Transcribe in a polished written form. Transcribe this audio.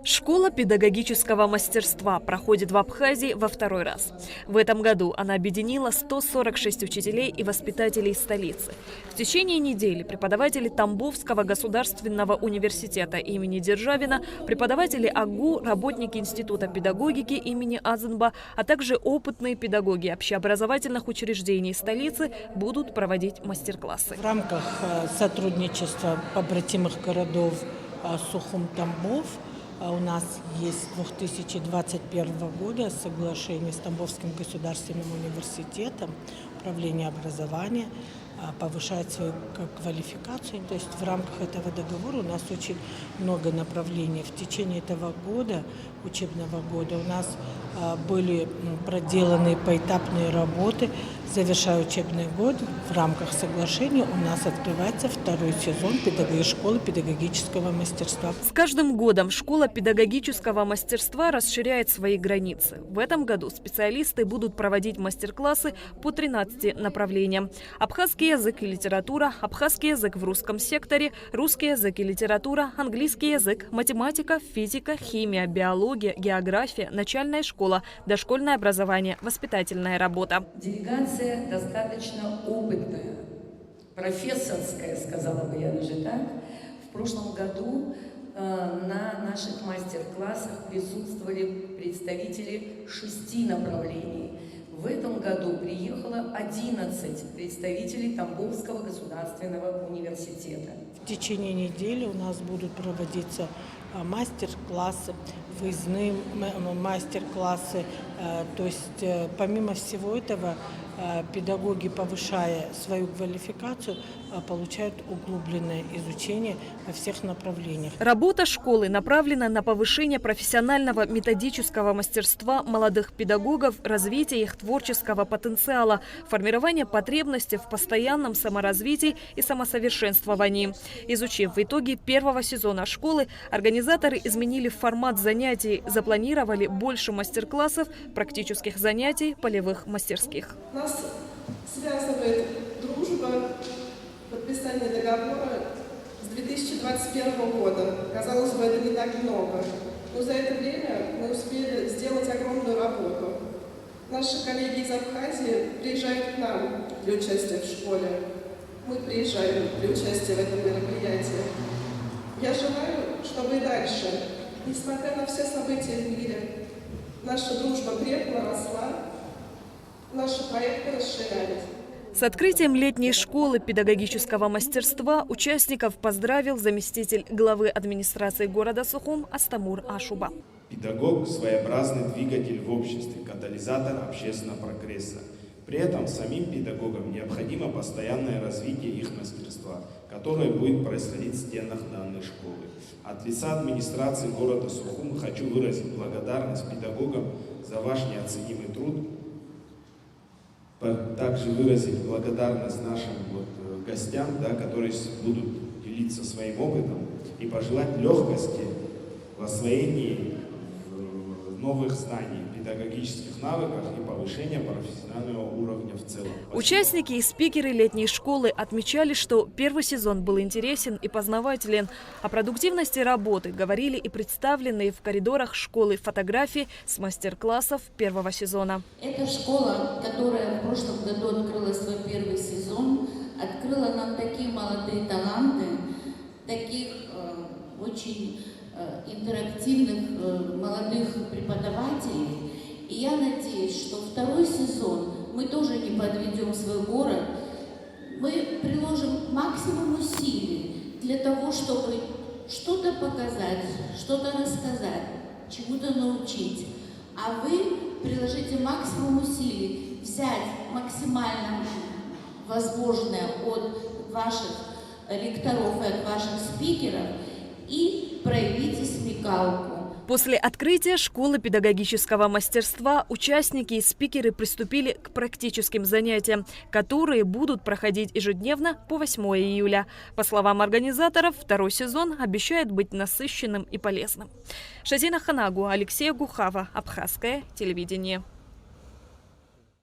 Школа педагогического мастерства проходит в Абхазии во второй раз. В этом году она объединила 146 учителей и воспитателей столицы. В течение недели преподаватели Тамбовского государственного университета имени Державина, преподаватели АГУ, работники Института педагогики имени Азенба, а также опытные педагоги общеобразовательных учреждений столицы будут проводить мастер-классы. В рамках сотрудничества побратимых городов Сухум-Тамбов у нас есть 2021 года соглашение с Тамбовским государственным университетом, управление образования повышает свою квалификацию. То есть в рамках этого договора у нас очень много направлений. В течение этого года, учебного года, у нас были проделаны поэтапные работы. Завершая учебный год, в рамках соглашения у нас открывается второй сезон школы педагогического мастерства. С каждым годом школа педагогического мастерства расширяет свои границы. В этом году специалисты будут проводить мастер-классы по 13 направлениям. Абхазский язык и литература, абхазский язык в русском секторе, русский язык и литература, английский язык, математика, физика, химия, биология, география, начальная школа, дошкольное образование, воспитательная работа. Делегация достаточно опытная, профессорская, сказала бы я даже так. В прошлом году на наших мастер-классах присутствовали представители 6 направлений. В этом году приехало 11 представителей Тамбовского государственного университета. В течение недели у нас будут проводиться мастер-классы, выездные мастер-классы. То есть помимо всего этого педагоги, повышая свою квалификацию, получают углубленное изучение во всех направлениях. Работа школы направлена на повышение профессионального методического мастерства молодых педагогов, развитие их творческого потенциала, формирование потребностей в постоянном саморазвитии и самосовершенствовании. Изучив в итоге первого сезона школы, организаторы изменили формат занятий, запланировали больше мастер-классов, практических занятий, полевых мастерских. Нас связывает дружба, подписание договора с 2021 года. Казалось бы, это не так много, но за это время мы успели сделать огромную работу. Наши коллеги из Абхазии приезжают к нам для участия в школе. Мы приезжаем для участия в этом мероприятии. Я желаю, чтобы и дальше, несмотря на все события в мире, наша дружба крепла, росла, наши проекты расширялись. С открытием летней школы педагогического мастерства участников поздравил заместитель главы администрации города Сухум Астамур Ашуба. Педагог – своеобразный двигатель в обществе, катализатор общественного прогресса. При этом самим педагогам необходимо постоянное развитие их мастерства, которое будет происходить в стенах данной школы. От лица администрации города Сухум хочу выразить благодарность педагогам за ваш неоценимый труд, также выразить благодарность нашим гостям, которые будут делиться своим опытом, и пожелать легкости в освоении новых знаний, педагогических навыков и повышения профессионального уровня в целом. Участники и спикеры летней школы отмечали, что первый сезон был интересен и познавателен. О продуктивности работы говорили и представленные в коридорах школы фотографии с мастер-классов первого сезона. Эта школа, которая в прошлом году открыла свой первый сезон, открыла нам такие молодые таланты, таких очень интерактивных молодых преподавателей. И я надеюсь, что второй сезон мы тоже не подведем свой город. Мы приложим максимум усилий для того, чтобы что-то показать, что-то рассказать, чему-то научить. А вы приложите максимум усилий, взять максимально возможное от ваших лекторов и от ваших спикеров и проявите смекалку. После открытия школы педагогического мастерства участники и спикеры приступили к практическим занятиям, которые будут проходить ежедневно по 8 июля. По словам организаторов, второй сезон обещает быть насыщенным и полезным. Шазина Ханагу, Алексей Гухава, Абхазское телевидение.